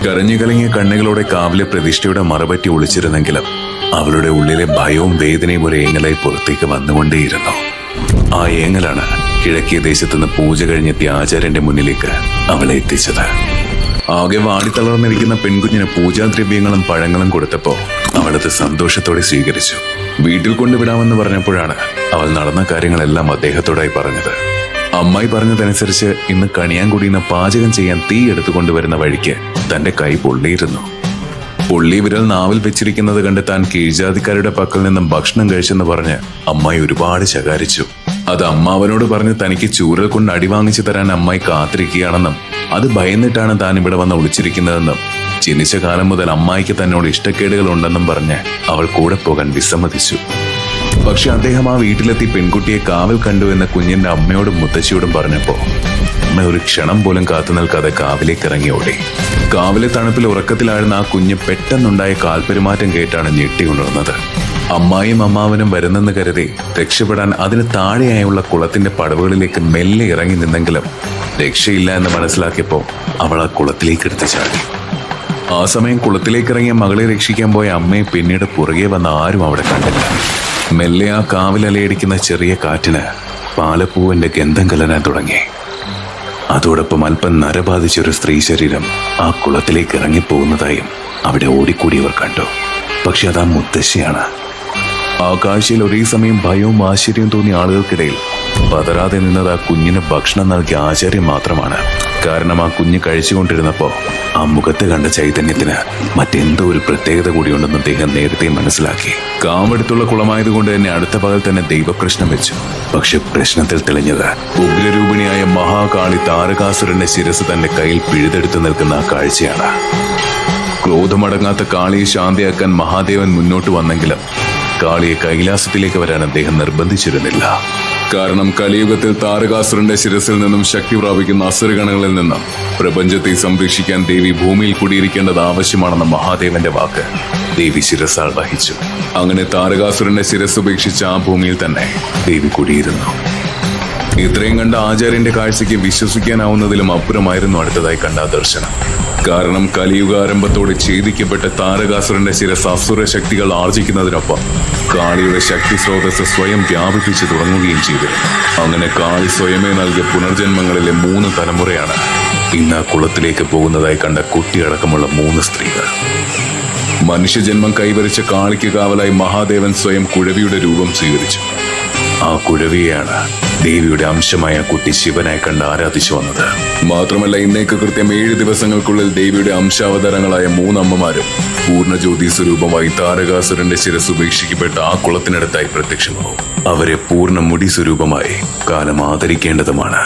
കരഞ്ഞു കലങ്ങിയ കണ്ണുകളോടെ കാവിലെ പ്രതിഷ്ഠയുടെ മറപറ്റി ഒളിച്ചിരുന്നെങ്കിലും അവളുടെ ഉള്ളിലെ ഭയവും വേദനയും ഒരു ഏങ്ങലായി പുറത്തേക്ക് വന്നുകൊണ്ടേയിരുന്നു. ആ ഏങ്ങലാണ് കിഴക്കേ ദേശത്തുനിന്ന് പൂജ കഴിഞ്ഞെത്തിയ ആചാര്യന്റെ മുന്നിലേക്ക് അവളെ എത്തിച്ചത്. ആകെ വാടിത്തളർന്നിരിക്കുന്ന പെൺകുഞ്ഞിന് പൂജാദ്രവ്യങ്ങളും പഴങ്ങളും കൊടുത്തപ്പോ അവളത് സന്തോഷത്തോടെ സ്വീകരിച്ചു. വീട്ടിൽ കൊണ്ടുവിടാമെന്ന് പറഞ്ഞപ്പോഴാണ് അവൾ നടന്ന കാര്യങ്ങളെല്ലാം അദ്ദേഹത്തോടായി പറഞ്ഞത്. അമ്മായി പറഞ്ഞതനുസരിച്ച് ഇന്ന് കണിയാൻകുടിന്ന് പാചകം ചെയ്യാൻ തീ എടുത്തുകൊണ്ടുവരുന്ന വഴിക്ക് തന്റെ കൈ പൊള്ളിയിരുന്നു. പൊള്ളി വിരൽ നാവിൽ വെച്ചിരിക്കുന്നത് കണ്ട് താൻ കീഴ്ജാതിക്കാരുടെ പക്കൽ നിന്നും ഭക്ഷണം കഴിച്ചെന്ന് പറഞ്ഞ് അമ്മായി ഒരുപാട് ശകാരിച്ചു. അത് അമ്മാവനോട് പറഞ്ഞ് തനിക്ക് ചൂരൽ കൊണ്ട് അടിവാങ്ങിച്ചു തരാൻ അമ്മായി കാത്തിരിക്കുകയാണെന്നും അത് ഭയന്നിട്ടാണ് താൻ ഇവിടെ വന്ന് ഒളിച്ചിരിക്കുന്നതെന്നും ജനിച്ച കാലം മുതൽ അമ്മായിക്ക് തന്നോട് ഇഷ്ടക്കേടുകൾ ഉണ്ടെന്നും പറഞ്ഞ് അവൾ കൂടെ പോകാൻ വിസമ്മതിച്ചു. പക്ഷെ അദ്ദേഹം ആ വീട്ടിലെത്തി പെൺകുട്ടിയെ കാവൽ കണ്ടു എന്ന് കുഞ്ഞിന്റെ അമ്മയോടും മുത്തശ്ശിയോടും പറഞ്ഞപ്പോ അമ്മ ഒരു ക്ഷണം പോലും കാത്തു നിൽക്കാതെ കാവിലേക്ക് ഇറങ്ങി ഓടി. കാവിലെ തണുപ്പിൽ ഉറക്കത്തിലായിരുന്ന ആ കുഞ്ഞ് പെട്ടെന്നുണ്ടായ കാൽപെരുമാറ്റം കേട്ടാണ് ഞെട്ടി ഉണർന്നത്. അമ്മായും അമ്മാവനും വരുന്നെന്ന് കരുതി രക്ഷപ്പെടാൻ അതിന് താഴെയായുള്ള കുളത്തിന്റെ പടവുകളിലേക്ക് മെല്ലെ ഇറങ്ങി നിന്നെങ്കിലും രക്ഷയില്ല എന്ന് മനസ്സിലാക്കിയപ്പോ അവൾ ആ കുളത്തിലേക്ക് എടുത്തു ചാടി. ആ സമയം കുളത്തിലേക്ക് ഇറങ്ങിയ മകളെ രക്ഷിക്കാൻ പോയ അമ്മയെ പിന്നീട് പുറകെ വന്ന ആരും അവിടെ കണ്ടില്ല. മെല്ലെ ആ കാവിലലയടിക്കുന്ന ചെറിയ കാറ്റിന് പാലപ്പൂവിന്റെ ഗന്ധം കലരാൻ തുടങ്ങി. അതോടൊപ്പം അല്പം നരബാധിച്ചൊരു സ്ത്രീ ശരീരം ആ കുളത്തിലേക്ക് ഇറങ്ങിപ്പോകുന്നതായും അവിടെ ഓടിക്കൂടിയവർ കണ്ടു. പക്ഷെ അതാ മുത്തശ്ശിയാണ്. ആ കാഴ്ചയിൽ ഒരേ സമയം ഭയവും ആശ്ചര്യവും തോന്നിയ ആളുകൾക്കിടയിൽ പതറാതെ നിന്നത് ആ കുഞ്ഞിന് ഭക്ഷണം നൽകിയ ആചാര്യം മാത്രമാണ്. കാരണം ആ കുഞ്ഞ് കഴിച്ചുകൊണ്ടിരുന്നപ്പോ ആ മുഖത്ത് കണ്ട ചൈതന്യത്തിന് മറ്റെന്തോ ഒരു പ്രത്യേകത കൂടിയുണ്ടെന്ന് അദ്ദേഹം നേരത്തെ മനസ്സിലാക്കി. കാവടുത്തുള്ള കുളമായതുകൊണ്ട് തന്നെ അടുത്ത പകൽ തന്നെ ദൈവപ്രശ്നം വെച്ചു. പക്ഷെ പ്രശ്നത്തിൽ തെളിഞ്ഞത് ഉഗ്രരൂപിണിയായ മഹാകാളി താരകാസുരന്റെ ശിരസ് തന്റെ കയ്യിൽ പിഴുതെടുത്തു നിൽക്കുന്ന ആ കാഴ്ചയാണ്. ക്രോധമടങ്ങാത്ത കാളിയെ ശാന്തിയാക്കാൻ മഹാദേവൻ മുന്നോട്ട് വന്നെങ്കിലും കാളിയെ കൈലാസത്തിലേക്ക് വരാൻ അദ്ദേഹം നിർബന്ധിച്ചിരുന്നില്ല. കാരണം കലിയുഗത്തിൽ താരകാസുരന്റെ ശിരസിൽ നിന്നും ശക്തി പ്രാപിക്കുന്ന അസുരഗണങ്ങളിൽ നിന്നും പ്രപഞ്ചത്തെ സംരക്ഷിക്കാൻ ദേവി ഭൂമിയിൽ കുടിയിരിക്കേണ്ടത് ആവശ്യമാണെന്ന മഹാദേവന്റെ വാക്ക് ദേവി ശിരസാൽ വഹിച്ചു. അങ്ങനെ താരകാസുരന്റെ ശിരസ് ഉപേക്ഷിച്ച ആ ഭൂമിയിൽ തന്നെ ദേവി കുടിയിരുന്നു. ഇത്രയും കണ്ട ആചാര്യന്റെ കാഴ്ചയ്ക്ക് വിശ്വസിക്കാനാവുന്നതിലും അപ്പുറമായിരുന്നു അടുത്തതായി കണ്ട ദർശനം. കാരണം കലിയുഗാരംഭത്തോടെ ഛേദിക്കപ്പെട്ട താരകാസുരന്റെ ശിരസ് അസുര ശക്തികൾ ആർജിക്കുന്നതിനൊപ്പം കാളിയുടെ ശക്തി സ്രോതസ് സ്വയം വ്യാപിപ്പിച്ചു തുടങ്ങുകയും ചെയ്തിരുന്നു. അങ്ങനെ കാളി സ്വയമേ നൽകിയ പുനർജന്മങ്ങളിലെ 3 തലമുറയാണ് ഇന്ന് ആ കുളത്തിലേക്ക് പോകുന്നതായി കണ്ട കുട്ടിയടക്കമുള്ള 3 സ്ത്രീകൾ. മനുഷ്യജന്മം കൈവരിച്ച കാളിക്ക് കാവലായി മഹാദേവൻ സ്വയം കുഴവിയുടെ രൂപം സ്വീകരിച്ചു. ആ കുഴവിയെയാണ് ദേവിയുടെ അംശമായ കുട്ടി ശിവനായി കണ്ട് ആരാധിച്ചു വന്നത്. മാത്രമല്ല ഇന്നേക്ക് കൃത്യം 7 ദിവസങ്ങൾക്കുള്ളിൽ ദേവിയുടെ അംശാവതാരങ്ങളായ 3 അമ്മമാരും പൂർണ്ണജ്യോതി സ്വരൂപമായി താരകാസുരന്റെ ശിരസ് ഉപേക്ഷിക്കപ്പെട്ട ആ കുളത്തിനടുത്തായി പ്രത്യക്ഷമാവും. അവരെ പൂർണ്ണ മുടി സ്വരൂപമായി കാലം ആദരിക്കേണ്ടതുമാണ്.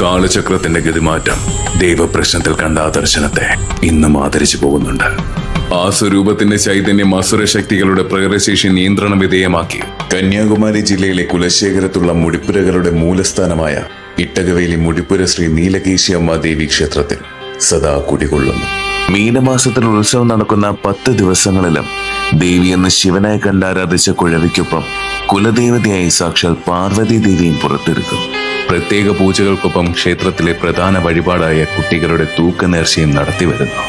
കാലചക്രത്തിന്റെ ഗതിമാറ്റം ദൈവപ്രശ്നത്തിൽ കണ്ട ആ ദർശനത്തെ ഇന്നും ആദരിച്ചു പോകുന്നുണ്ട്. ആ സ്വരൂപത്തിന്റെ ചൈതന്യം അസുരശക്തികളുടെ പ്രകടശേഷി നിയന്ത്രണ വിധേയമാക്കി കന്യാകുമാരി ജില്ലയിലെ കുലശേഖരത്തുള്ള മുടിപ്പുരകളുടെ മൂലസ്ഥാനമായ ഇട്ടകവേലി മുടിപ്പുര ശ്രീ നീലകേശിയമ്മ ദേവി ക്ഷേത്രത്തിൽ സദാ കുടികൊള്ളുന്നു. മീനമാസത്തിൽ ഉത്സവം നടക്കുന്ന 10 ദിവസങ്ങളിലും ദേവി എന്ന് ശിവനായി കണ്ടാരാധിച്ച കുഴവിക്കൊപ്പം കുലദേവതയായി സാക്ഷാൽ പാർവതി ദേവിയും പുറത്തെടുക്കും. പ്രത്യേക പൂജകൾക്കൊപ്പം ക്ഷേത്രത്തിലെ പ്രധാന വഴിപാടായ കുട്ടികളുടെ തൂക്കനേർച്ചയും നടത്തിവരുന്നു.